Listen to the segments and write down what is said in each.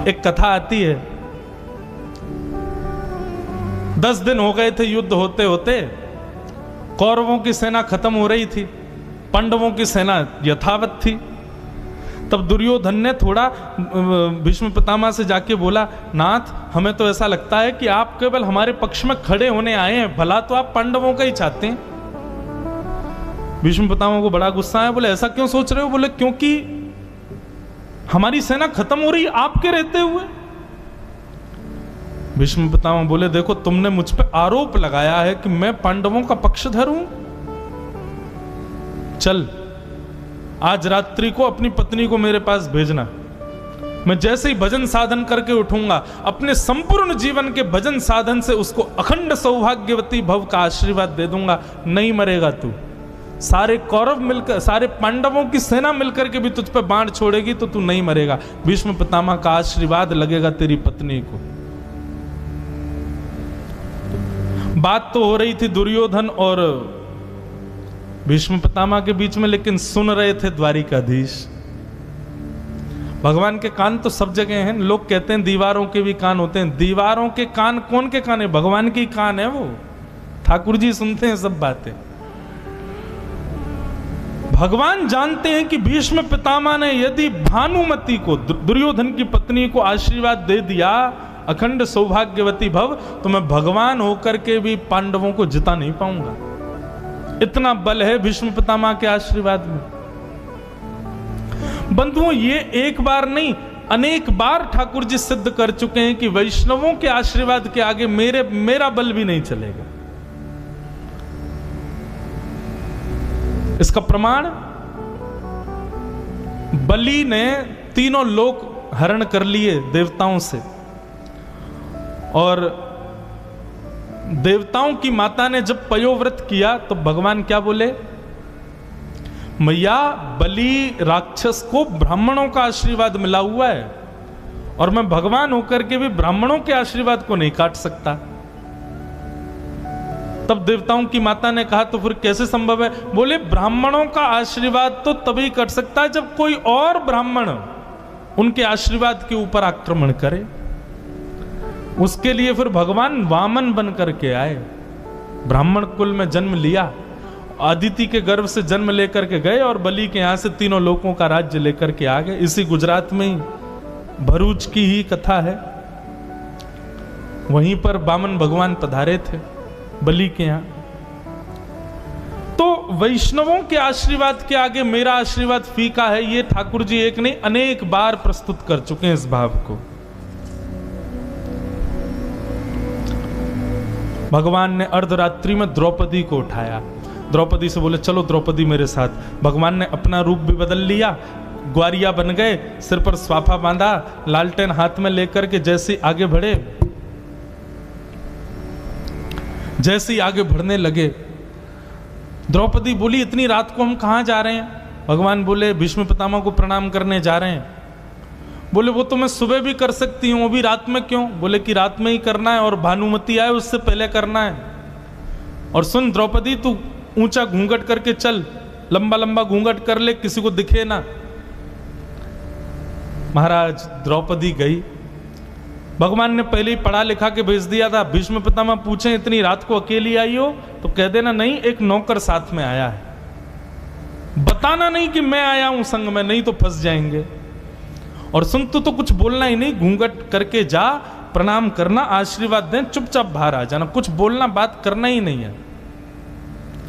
एक कथा आती है, 10 दिन हो गए थे युद्ध होते होते, कौरवों की सेना खत्म हो रही थी, पांडवों की सेना यथावत थी। तब दुर्योधन ने थोड़ा भीष्म पितामह से जाके बोला, नाथ हमें तो ऐसा लगता है कि आप केवल हमारे पक्ष में खड़े होने आए हैं, भला तो आप पांडवों का ही चाहते हैं। भीष्म पितामह को बड़ा गुस्सा आया, बोले ऐसा क्यों सोच रहे हो? बोले क्योंकि हमारी सेना खत्म हो रही आपके रहते हुए। भीष्म पितामह बोले, देखो तुमने मुझ पे आरोप लगाया है कि मैं पांडवों का पक्षधर हूं। चल आज रात्रि को अपनी पत्नी को मेरे पास भेजना, मैं जैसे ही भजन साधन करके उठूंगा, अपने संपूर्ण जीवन के भजन साधन से उसको अखंड सौभाग्यवती भव का आशीर्वाद दे दूंगा, नहीं मरेगा तू। सारे कौरव मिलकर, सारे पांडवों की सेना मिलकर के भी तुझ पे बाण छोड़ेगी तो तू नहीं मरेगा। भीष्म पितामह का आशीर्वाद लगेगा तेरी पत्नी को। बात तो हो रही थी दुर्योधन और भीष्म पितामह के बीच में, लेकिन सुन रहे थे द्वारिकाधीश। भगवान के कान तो सब जगह हैं। लोग कहते हैं दीवारों के भी कान होते हैं, दीवारों के कान कौन के कान है? भगवान के कान है वो। ठाकुर जी सुनते हैं सब बातें। भगवान जानते हैं कि भीष्म पितामह ने यदि भानुमति को, दुर्योधन की पत्नी को आशीर्वाद दे दिया अखंड सौभाग्यवती भव, तो मैं भगवान होकर के भी पांडवों को जिता नहीं पाऊंगा। इतना बल है भीष्म पितामह के आशीर्वाद में। बंधुओं, ये एक बार नहीं अनेक बार ठाकुर जी सिद्ध कर चुके हैं कि वैष्णवों के आशीर्वाद के आगे मेरा बल भी नहीं चलेगा। इसका प्रमाण बलि ने तीनों लोक हरण कर लिए देवताओं से, और देवताओं की माता ने जब पयोव्रत किया तो भगवान क्या बोले? मैया बलि राक्षस को ब्राह्मणों का आशीर्वाद मिला हुआ है, और मैं भगवान होकर के भी ब्राह्मणों के आशीर्वाद को नहीं काट सकता। तब देवताओं की माता ने कहा, तो फिर कैसे संभव है? बोले ब्राह्मणों का आशीर्वाद तो तभी कट सकता है जब कोई और ब्राह्मण उनके आशीर्वाद के ऊपर आक्रमण करे। उसके लिए फिर भगवान वामन बन करके आए, ब्राह्मण कुल में जन्म लिया, आदिति के गर्भ से जन्म लेकर के गए और बलि के यहां से तीनों लोकों का राज्य लेकर के आ गए। इसी गुजरात में ही भरूच की ही कथा है, वहीं पर वामन भगवान पधारे थे बलि के यहां। तो वैष्णवों के आशीर्वाद के आगे मेरा आशीर्वाद फीका है, ये ठाकुर जी एक नहीं अनेक बार प्रस्तुत कर चुके हैं इस भाव को। भगवान ने अर्धरात्रि में द्रौपदी को उठाया, द्रौपदी से बोले चलो द्रौपदी मेरे साथ। भगवान ने अपना रूप भी बदल लिया, ग्वारिया बन गए, सिर पर स्वाफा बांधा, लालटेन हाथ में लेकर के जैसे आगे बढ़े, जैसे ही आगे बढ़ने लगे, द्रौपदी बोली इतनी रात को हम कहां जा रहे हैं? भगवान बोले भीष्म पितामह को प्रणाम करने जा रहे हैं। बोले वो तो मैं सुबह भी कर सकती हूं, वो भी रात में क्यों? बोले कि रात में ही करना है और भानुमति आए उससे पहले करना है। और सुन द्रौपदी, तू ऊंचा घूंघट करके चल, लंबा लंबा घूंघट कर ले, किसी को दिखे ना। महाराज द्रौपदी गई, भगवान ने पहले ही पढ़ा लिखा के भेज दिया था। भीष्म पितामह पूछे इतनी रात को अकेली आई हो, तो कह देना नहीं एक नौकर साथ में आया है, बताना नहीं कि मैं आया हूं संग में, नहीं तो फंस जाएंगे। और सुन तू तो कुछ बोलना ही नहीं, घूंघट करके जा, प्रणाम करना, आशीर्वाद दें, चुपचाप बाहर आ जाना, कुछ बोलना, बात करना ही नहीं है।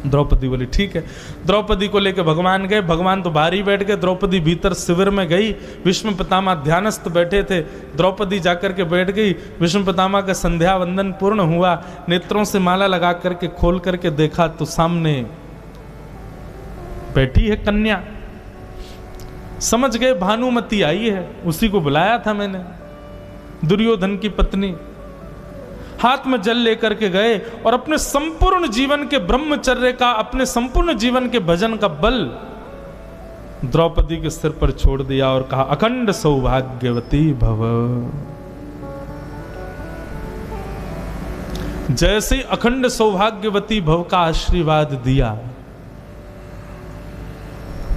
द्रौपदी बोली ठीक है। द्रौपदी को लेकर भगवान गए, भगवान तो बाहर ही बैठ गए, द्रौपदी भीतर शिविर में गई। भीष्म पितामह ध्यानस्थ बैठे थे, द्रौपदी जाकर के बैठ गई। भीष्म पितामह का संध्या वंदन पूर्ण हुआ, नेत्रों से माला लगा करके खोल करके देखा तो सामने बैठी है कन्या। समझ गए भानुमति आई है, उसी को बुलाया था मैंने, दुर्योधन की पत्नी। हाथ में जल लेकर के गए और अपने संपूर्ण जीवन के ब्रह्मचर्य का, अपने संपूर्ण जीवन के भजन का बल द्रौपदी के सिर पर छोड़ दिया और कहा अखंड सौभाग्यवती भव। जैसे अखंड सौभाग्यवती भव का आशीर्वाद दिया,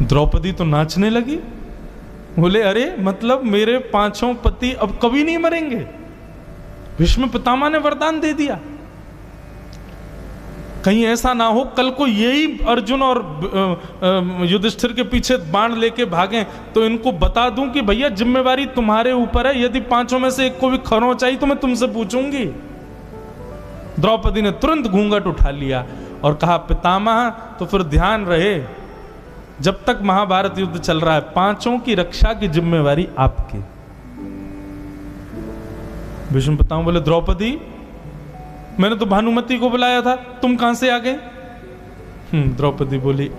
द्रौपदी तो नाचने लगी, बोले अरे मतलब मेरे पांचों पति अब कभी नहीं मरेंगे? भीष्म पितामह ने वरदान दे दिया। कहीं ऐसा ना हो कल को यही अर्जुन और युधिष्ठिर के पीछे बाण लेके भागें तो इनको बता दूं कि भैया जिम्मेवारी तुम्हारे ऊपर है, यदि पांचों में से एक को भी खरोंच आई तो मैं तुमसे पूछूंगी। द्रौपदी ने तुरंत घूंघट उठा लिया और कहा पितामह तो फिर ध्यान रहे, जब तक महाभारत युद्ध चल रहा है पांचों की रक्षा की जिम्मेवारी आपकी। भीष्म पितामह बोले द्रौपदी मैंने तो भानुमति को बुलाया था, तुम कहां से आ गए? द्रौपदी बोली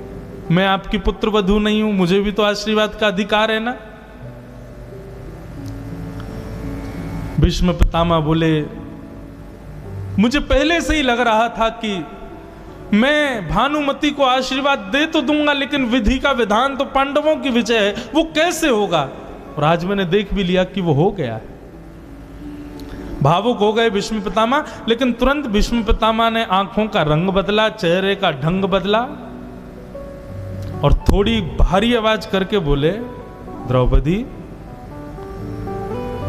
मैं आपकी पुत्र वधू नहीं हूं, मुझे भी तो आशीर्वाद का अधिकार है ना। भीष्म पितामह बोले मुझे पहले से ही लग रहा था कि मैं भानुमति को आशीर्वाद दे तो दूंगा, लेकिन विधि का विधान तो पांडवों की विजय है, वो कैसे होगा? और आज मैंने देख भी लिया कि वो हो गया है। भावुक हो गए भीष्म पितामह, लेकिन तुरंत भीष्म पितामह ने आंखों का रंग बदला, चेहरे का ढंग बदला और थोड़ी भारी आवाज करके बोले द्रौपदी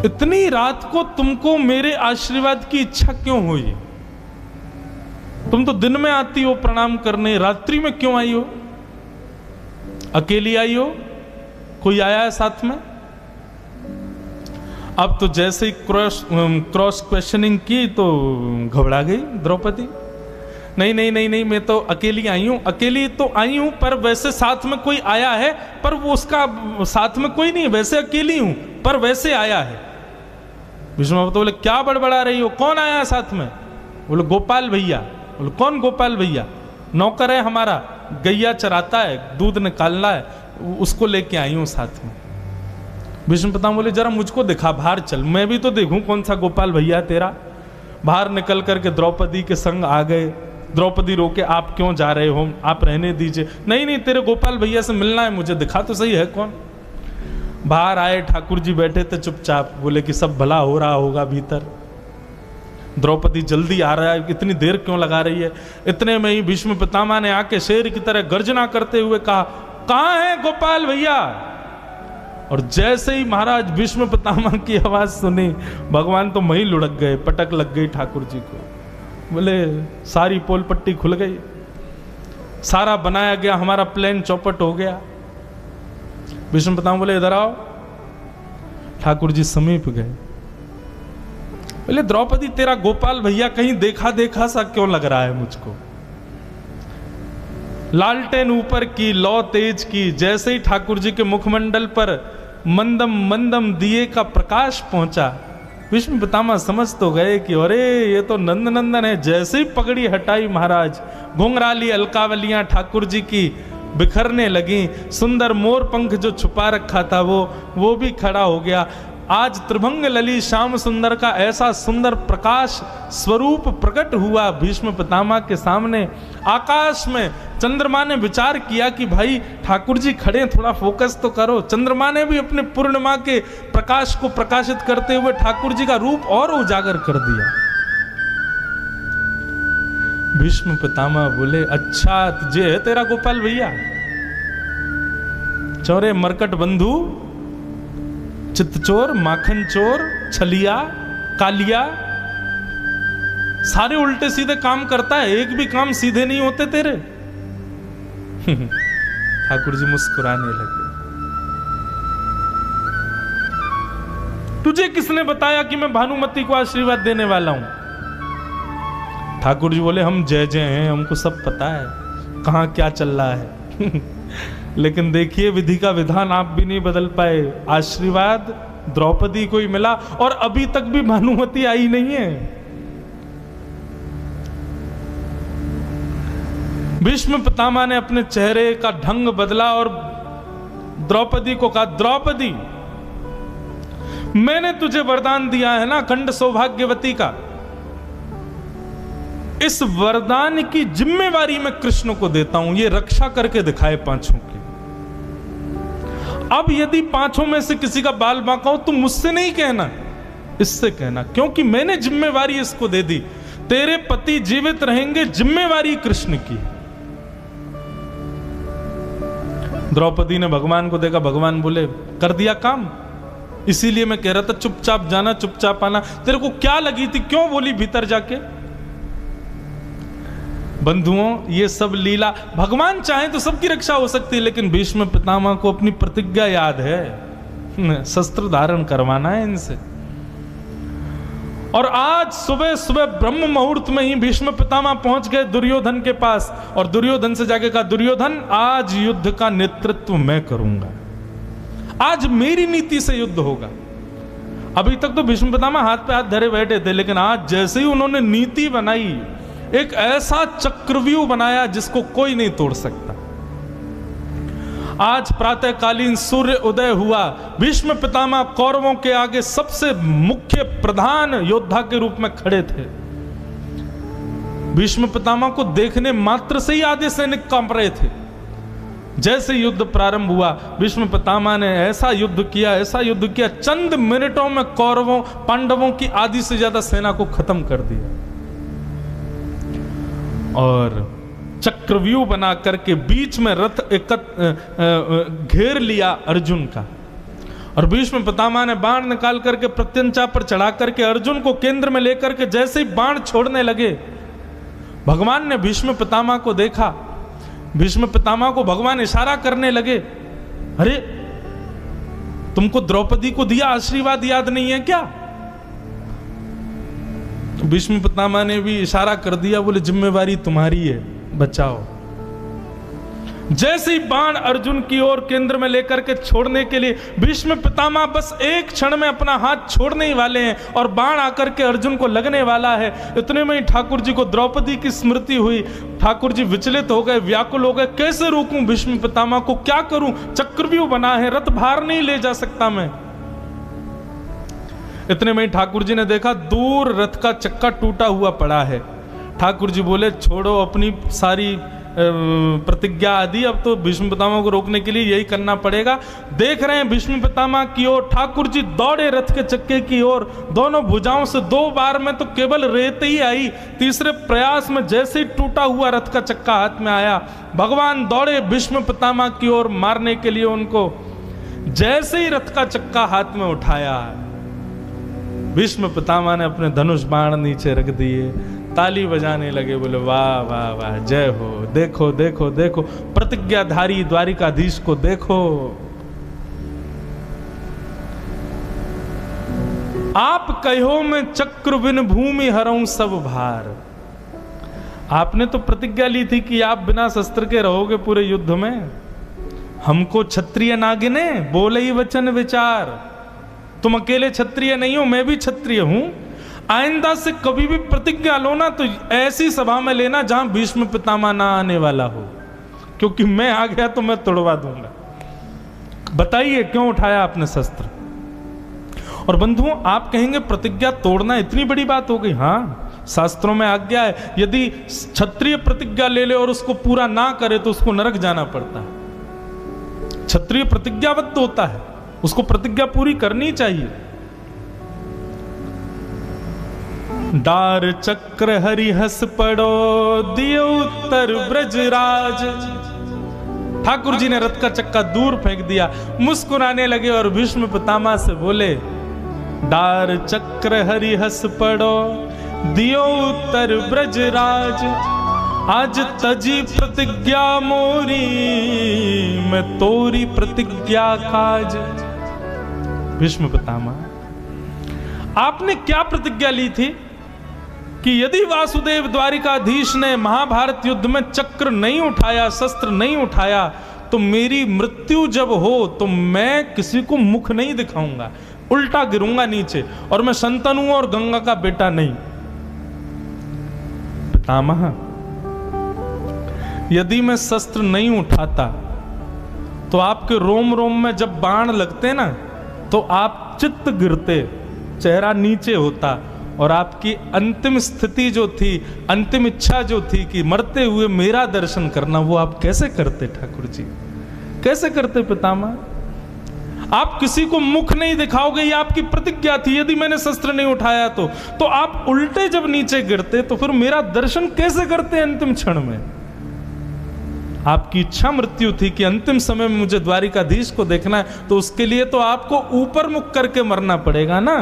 इतनी रात को तुमको मेरे आशीर्वाद की इच्छा क्यों हुई? तुम तो दिन में आती हो प्रणाम करने, रात्रि में क्यों आई हो? अकेली आई हो? कोई आया है साथ में? अब तो जैसे ही क्रॉस क्वेश्चनिंग की तो घबरा गई द्रौपदी। नहीं नहीं नहीं नहीं, मैं तो अकेली आई हूं, अकेली तो आई हूं, पर वैसे साथ में कोई आया है, पर वो उसका साथ में कोई नहीं, वैसे अकेली हूं पर वैसे आया है। भीष्म तो बोले क्या बड़बड़ा रही हो, कौन आया है साथ में? बोले गोपाल भैया। बोले कौन गोपाल भैया? नौकर है हमारा, गैया चराता है, दूध निकालना है, उसको लेके आई हूं साथ में। भीष्म पितामह बोले जरा मुझको दिखा, बाहर चल, मैं भी तो देखूं कौन सा गोपाल भैया तेरा। बाहर निकल करके द्रौपदी के संग आ गए। द्रौपदी रोके आप क्यों जा रहे हो, आप रहने दीजिए। नहीं नहीं तेरे गोपाल भैया से मिलना है मुझे, दिखा तो सही है कौन। बाहर आए, ठाकुर जी बैठे थे चुपचाप, बोले कि सब भला हो रहा होगा भीतर। द्रौपदी जल्दी आ रहा है, इतनी देर क्यों लगा रही है? इतने में ही भीष्म पितामह ने आके शेर की तरह गर्जना करते हुए कहा कहां है गोपाल भैया? और जैसे ही महाराज भीष्म पितामह की आवाज सुनी, भगवान तो वहीं लुढ़क गए, पटक लग गई ठाकुर जी को। बोले सारी पोल पट्टी खुल गई, सारा बनाया गया हमारा प्लान चौपट हो गया। भीष्म पितामह बोले इधर आओ। ठाकुर जी समीप गए। बोले द्रौपदी तेरा गोपाल भैया कहीं देखा देखा सा क्यों लग रहा है मुझको? लालटेन ऊपर की, लौ तेज की, जैसे ही ठाकुर जी के मुखमंडल पर मंदम मंदम दिए का प्रकाश पहुंचा, भीष्म पितामह समझ तो गए कि अरे ये तो नंद नंदन है। जैसे ही पगड़ी हटाई महाराज, घुंघराली अलकावलियां ठाकुर जी की बिखरने लगी, सुंदर मोर पंख जो छुपा रखा था वो भी खड़ा हो गया। आज त्रिभंग लली श्याम सुंदर का ऐसा सुंदर प्रकाश स्वरूप प्रकट हुआ भीष्म पितामह के सामने। आकाश में चंद्रमा ने विचार किया कि भाई ठाकुर जी खड़े, थोड़ा फोकस तो करो। चंद्रमा ने भी अपने पूर्णिमा के प्रकाश को प्रकाशित करते हुए ठाकुर जी का रूप और उजागर कर दिया। भीष्म पितामह बोले अच्छा तुझे है तेरा गोपाल भैया? चौरे मरकट बंधु, चित्तचोर, माखन चोर, छलिया, कालिया, सारे उल्टे सीधे काम करता है, एक भी काम सीधे नहीं होते तेरे। ठाकुर जी मुस्कुराने लगे। तुझे किसने बताया कि मैं भानुमति को आशीर्वाद देने वाला हूं? ठाकुर जी बोले हम जय जय हैं, हमको सब पता है कहां क्या चल रहा है। लेकिन देखिए विधि का विधान आप भी नहीं बदल पाए। आशीर्वाद द्रौपदी को ही मिला और अभी तक भी भानुमति आई नहीं है। भीष्म पितामह ने अपने चेहरे का ढंग बदला और द्रौपदी को कहा द्रौपदी मैंने तुझे वरदान दिया है ना अखंड सौभाग्यवती का, इस वरदान की जिम्मेवारी मैं कृष्ण को देता हूं, ये रक्षा करके दिखाए पांचों की। अब यदि पांचों में से किसी का बाल बांका हो तो मुझसे नहीं कहना, इससे कहना, क्योंकि मैंने जिम्मेवारी इसको दे दी। तेरे पति जीवित रहेंगे, जिम्मेवारी कृष्ण की। द्रौपदी ने भगवान को देखा, भगवान बोले कर दिया काम, इसीलिए मैं कह रहा था चुपचाप जाना चुपचाप आना, तेरे को क्या लगी थी, क्यों बोली भीतर जाके। बंधुओं, ये सब लीला, भगवान चाहे तो सबकी रक्षा हो सकती है, लेकिन भीष्म पितामह को अपनी प्रतिज्ञा याद है, शस्त्र धारण करवाना है इनसे। और आज सुबह सुबह ब्रह्म मुहूर्त में ही भीष्म पितामह पहुंच गए दुर्योधन के पास, और दुर्योधन से जाके कहा, दुर्योधन आज युद्ध का नेतृत्व मैं करूंगा, आज मेरी नीति से युद्ध होगा। अभी तक तो भीष्म पितामह हाथ पे हाथ धरे बैठे थे, लेकिन आज जैसे ही उन्होंने नीति बनाई, एक ऐसा चक्रव्यूह बनाया जिसको कोई नहीं तोड़ सकता। आज प्रातःकालीन सूर्य उदय हुआ, भीष्म पितामह कौरवों के आगे सबसे मुख्य प्रधान योद्धा के रूप में खड़े थे। भीष्म पितामह को देखने मात्र से ही आधे सैनिक कांप रहे थे। जैसे युद्ध प्रारंभ हुआ, भीष्म पितामह ने ऐसा युद्ध किया, चंद मिनटों में कौरवों पांडवों की आधी से ज्यादा सेना को खत्म कर दिया, और चक्रव्यूह बना करके बीच में रथ घेर लिया अर्जुन का। और भीष्म पितामह ने बाण निकाल करके प्रत्यंचा पर चढ़ा करके अर्जुन को केंद्र में लेकर के जैसे ही बाण छोड़ने लगे, भगवान ने भीष्म पितामह को देखा। भीष्म पितामह को भगवान इशारा करने लगे, अरे तुमको द्रौपदी को दिया आशीर्वाद याद नहीं है क्या? तो भीष्म पितामह ने भी इशारा कर दिया, बोले जिम्मेवारी तुम्हारी है, बचाओ। जैसे ही बाण अर्जुन की ओर केंद्र में लेकर के छोड़ने के लिए भीष्म पितामह बस एक क्षण में अपना हाथ छोड़ने ही वाले हैं, और बाण आकर के अर्जुन को लगने वाला है, इतने में ही ठाकुर जी को द्रौपदी की स्मृति हुई। ठाकुर जी विचलित हो गए, व्याकुल हो गए, कैसे रोकूं भीष्म पितामह को, क्या करूं, चक्रव्यूह बना है, रथ भार नहीं ले जा सकता मैं। इतने में ही ठाकुर जी ने देखा दूर रथ का चक्का टूटा हुआ पड़ा है। ठाकुर जी बोले, छोड़ो अपनी सारी प्रतिज्ञा आदि, अब तो भीष्म पितामह को रोकने के लिए यही करना पड़ेगा। देख रहे हैं भीष्म पितामह की ओर, ठाकुर जी दौड़े रथ के चक्के की ओर, दोनों भुजाओं से 2 बार में तो केवल रेत ही आई, तीसरे प्रयास में जैसे ही टूटा हुआ रथ का चक्का हाथ में आया, भगवान दौड़े भीष्म पितामह की ओर मारने के लिए उनको। जैसे ही रथ का चक्का हाथ में उठाया, भीष्म पितामह ने अपने धनुष बाण नीचे रख दिए, ताली बजाने लगे, बोले वाह वाह वाह, जय हो, देखो देखो देखो प्रतिज्ञाधारी द्वारिकाधीश को देखो। आप कहो मैं चक्र बिन भूमि हरऊं सब भार। आपने तो प्रतिज्ञा ली थी कि आप बिना शस्त्र के रहोगे पूरे युद्ध में। हमको क्षत्रिय नागिने बोले ही वचन विचार, तुम अकेले क्षत्रिय नहीं हो, मैं भी क्षत्रिय हूं। आइंदा से कभी भी प्रतिज्ञा लो ना तो ऐसी सभा में लेना जहां भीष्म पितामह ना आने वाला हो, क्योंकि मैं आ गया तो मैं तोड़वा दूंगा। बताइए क्यों उठाया आपने शस्त्र? और बंधुओं, आप कहेंगे प्रतिज्ञा तोड़ना इतनी बड़ी बात हो गई। हाँ, शास्त्रों में आज्ञा है, यदि क्षत्रिय प्रतिज्ञा ले ले और उसको पूरा ना करे तो उसको नरक जाना पड़ता है। क्षत्रिय प्रतिज्ञाबद्ध होता है, उसको प्रतिज्ञा पूरी करनी चाहिए। डार चक्र हरि हस पड़ो दियो उत्तर ब्रजराज। ठाकुर जी ने रथ का चक्का दूर फेंक दिया, मुस्कुराने लगे और भीष्म पितामह से बोले, डार चक्र हरि हस पड़ो दियो उत्तर ब्रजराज। आज तजी प्रतिज्ञा मोरी मैं तोरी प्रतिज्ञा काज। भीष्म पितामह, आपने क्या प्रतिज्ञा ली थी कि यदि वासुदेव द्वारिकाधीश ने महाभारत युद्ध में चक्र नहीं उठाया, शस्त्र नहीं उठाया, तो मेरी मृत्यु जब हो तो मैं किसी को मुख नहीं दिखाऊंगा, उल्टा गिरूंगा नीचे, और मैं शंतनु और गंगा का बेटा नहीं। पितामह, यदि मैं शस्त्र नहीं उठाता तो आपके रोम रोम में जब बाण लगते ना तो आप चित्त गिरते, चेहरा नीचे होता, और आपकी अंतिम स्थिति जो थी, अंतिम इच्छा जो थी कि मरते हुए मेरा दर्शन करना, वो आप कैसे करते ठाकुर जी, कैसे करते पितामह? आप किसी को मुख नहीं दिखाओगे, ये आपकी प्रतिज्ञा थी। यदि मैंने शस्त्र नहीं उठाया तो आप उल्टे जब नीचे गिरते तो फिर मेरा दर्शन कैसे करते अंतिम क्षण में? आपकी इच्छा मृत्यु थी कि अंतिम समय में मुझे द्वारिकाधीश को देखना है, तो उसके लिए तो आपको ऊपर मुख करके मरना पड़ेगा ना,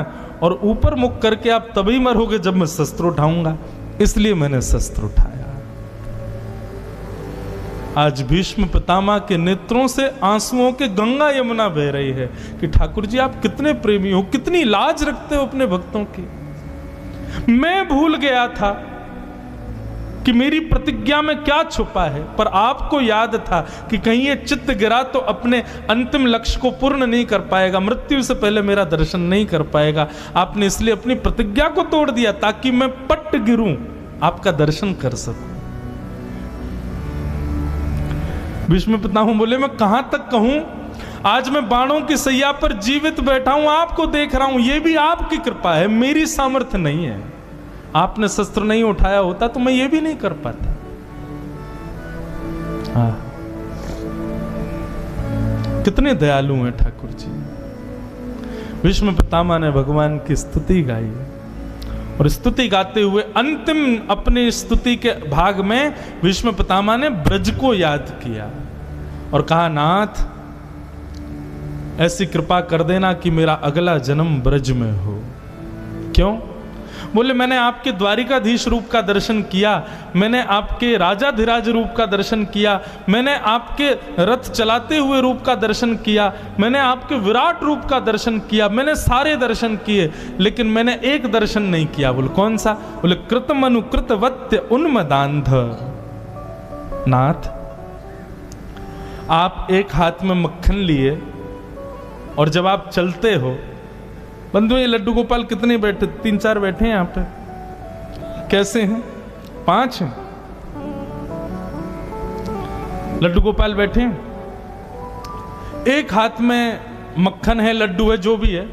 और ऊपर मुख करके आप तभी मरोगे जब मैं शस्त्र उठाऊंगा, इसलिए मैंने शस्त्र उठाया। आज भीष्म पितामह के नेत्रों से आंसुओं के गंगा यमुना बह रही है कि ठाकुर जी आप कितने प्रेमी हो, कितनी लाज रखते हो अपने भक्तों की। मैं भूल गया था कि मेरी प्रतिज्ञा में क्या छुपा है, पर आपको याद था कि कहीं ये चित्त गिरा तो अपने अंतिम लक्ष्य को पूर्ण नहीं कर पाएगा, मृत्यु से pहले मेरा दर्शन नहीं कर पाएगा। आपने इसलिए अपनी प्रतिज्ञा को तोड़ दिया ताकि मैं पट गिरूं, आपका दर्शन कर सकूं। भीष्म पितामह बोले मैं कहां तक कहूं, आज मैं बाणों की सैया पर जीवित बैठा हूं, आपको देख रहा हूं, यह भी आपकी कृपा है, मेरी सामर्थ्य नहीं है। आपने शस्त्र नहीं उठाया होता तो मैं ये भी नहीं कर पाता। कितने दयालु हैं ठाकुर जी। भीष्म पितामह ने भगवान की स्तुति गाई, और स्तुति गाते हुए अंतिम अपनी स्तुति के भाग में भीष्म पितामह ने ब्रज को याद किया और कहा नाथ ऐसी कृपा कर देना कि मेरा अगला जन्म ब्रज में हो। क्यों? बोले मैंने आपके द्वारिकाधीश रूप का दर्शन किया, मैंने आपके राजाधिराज रूप का दर्शन किया, मैंने आपके रथ चलाते हुए रूप का दर्शन किया, मैंने आपके विराट रूप का दर्शन किया, मैंने सारे दर्शन किए, लेकिन मैंने एक दर्शन नहीं किया। बोले कौन सा? बोले कृतमनुकृतवत्य उन्मदान्ध। नाथ आप एक हाथ में मक्खन लिए और जब आप चलते हो, बंधु ये लड्डू गोपाल कितने बैठे? 3-4 बैठे हैं यहाँ पे। कैसे हैं? 5 हैं। लड्डू गोपाल बैठे हैं। एक हाथ में मक्खन है, लड्डू है, जो भी है,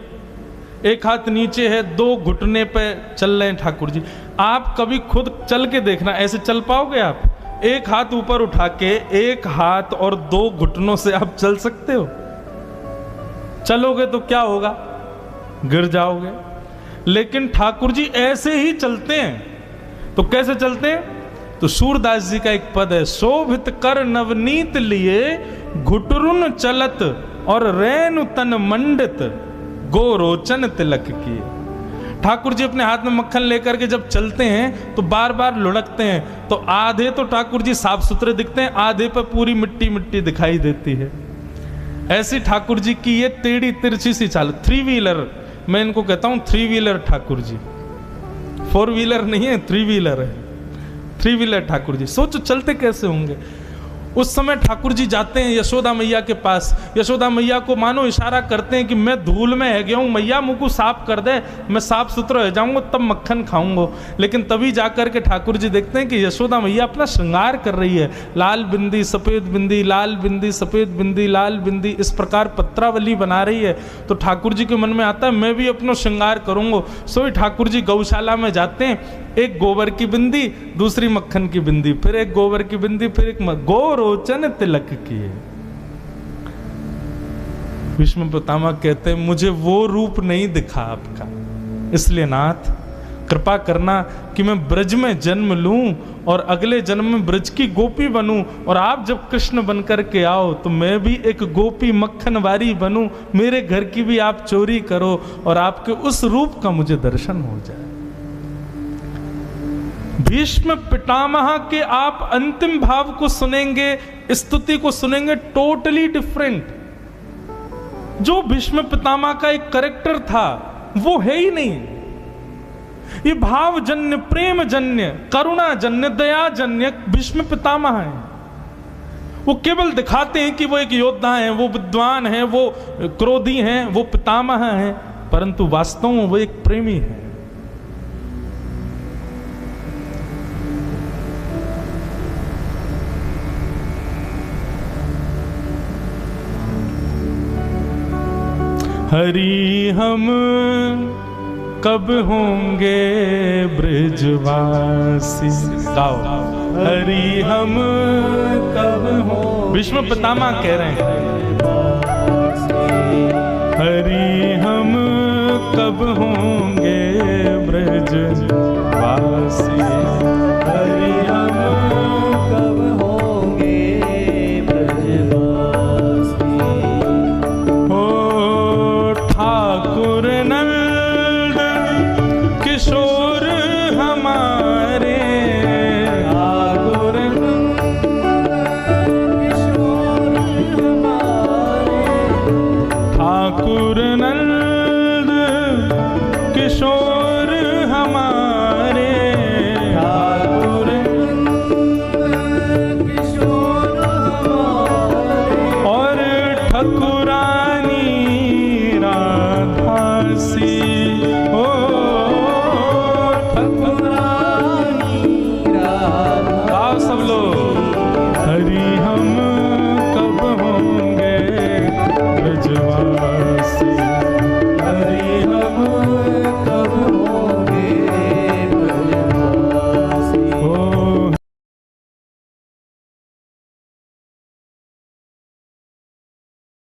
एक हाथ नीचे है, 2 घुटने पे चल रहे हैं ठाकुर जी। आप कभी खुद चल के देखना, ऐसे चल पाओगे आप? एक हाथ ऊपर उठा के एक हाथ और 2 घुटनों से आप चल सकते हो? चलोगे तो क्या होगा? गिर जाओगे। लेकिन ठाकुर जी ऐसे ही चलते हैं। तो कैसे चलते हैं? तो सूरदास जी का एक पद है, शोभित कर नवनीत लिए घुटरुन चलत और रेणु तन मंडित गोरोचन तिलक किए। ठाकुर जी अपने हाथ में मक्खन लेकर के जब चलते हैं तो बार बार लुढ़कते हैं, तो आधे तो ठाकुर जी साफ सुथरे दिखते हैं, आधे पर पूरी मिट्टी मिट्टी दिखाई देती है। ऐसी ठाकुर जी की ये टेढ़ी तिरछी सी चाल, 3 व्हीलर, मैं इनको कहता हूं 3 व्हीलर ठाकुर जी। 4 व्हीलर नहीं है, 3 व्हीलर है। 3 व्हीलर ठाकुर जी। सोचो चलते कैसे होंगे। उस समय ठाकुर जी जाते हैं यशोदा मैया के पास, यशोदा मैया को मानो इशारा करते हैं कि मैं धूल में है गया हूँ, मैया मुँह को साफ कर दे, मैं साफ सुथरा हो जाऊंगा तब मक्खन खाऊंगा। लेकिन तभी जाकर के ठाकुर जी देखते हैं कि यशोदा मैया अपना श्रृंगार कर रही है, लाल बिंदी सफ़ेद बिंदी, लाल बिंदी सफ़ेद बिंदी, लाल बिंदी, इस प्रकार पत्रावली बना रही है। तो ठाकुर जी के मन में आता है मैं भी अपना श्रृंगार करूंगा। सो ठाकुर जी गौशाला में जाते हैं, एक गोबर की बिंदी, दूसरी मक्खन की बिंदी, फिर एक गोबर की बिंदी, फिर एक गोरोचन तिलक किए। भीष्म पितामह कहते हैं मुझे वो रूप नहीं दिखा आपका, इसलिए नाथ कृपा करना कि मैं ब्रज में जन्म लूं और अगले जन्म में ब्रज की गोपी बनूं, और आप जब कृष्ण बनकर के आओ तो मैं भी एक गोपी मक्खन वारी बनूं, मेरे घर की भी आप चोरी करो और आपके उस रूप का मुझे दर्शन हो जाए। भीष्म पितामह के आप अंतिम भाव को सुनेंगे, स्तुति को सुनेंगे, टोटली डिफरेंट। जो भीष्म पितामह का एक कैरेक्टर था वो है ही नहीं। ये भावजन्य, प्रेमजन्य, करुणाजन्य, दयाजन्य भीष्म पितामह है। वो केवल दिखाते हैं कि वो एक योद्धा हैं, वो विद्वान हैं, वो क्रोधी हैं, वो पितामह हैं, परंतु वास्तव में वो एक प्रेमी है। हरि हम कब होंगे ब्रजवासी। गाओ हरि हम कब होंगे। भीष्म पितामह कह रहे हैं हरि हम कब होंगे ब्रजवासी, हरि हम कब होंगे किशोर हमारे ठाकुर किशोर हमारे और ठकुरानी राधा सी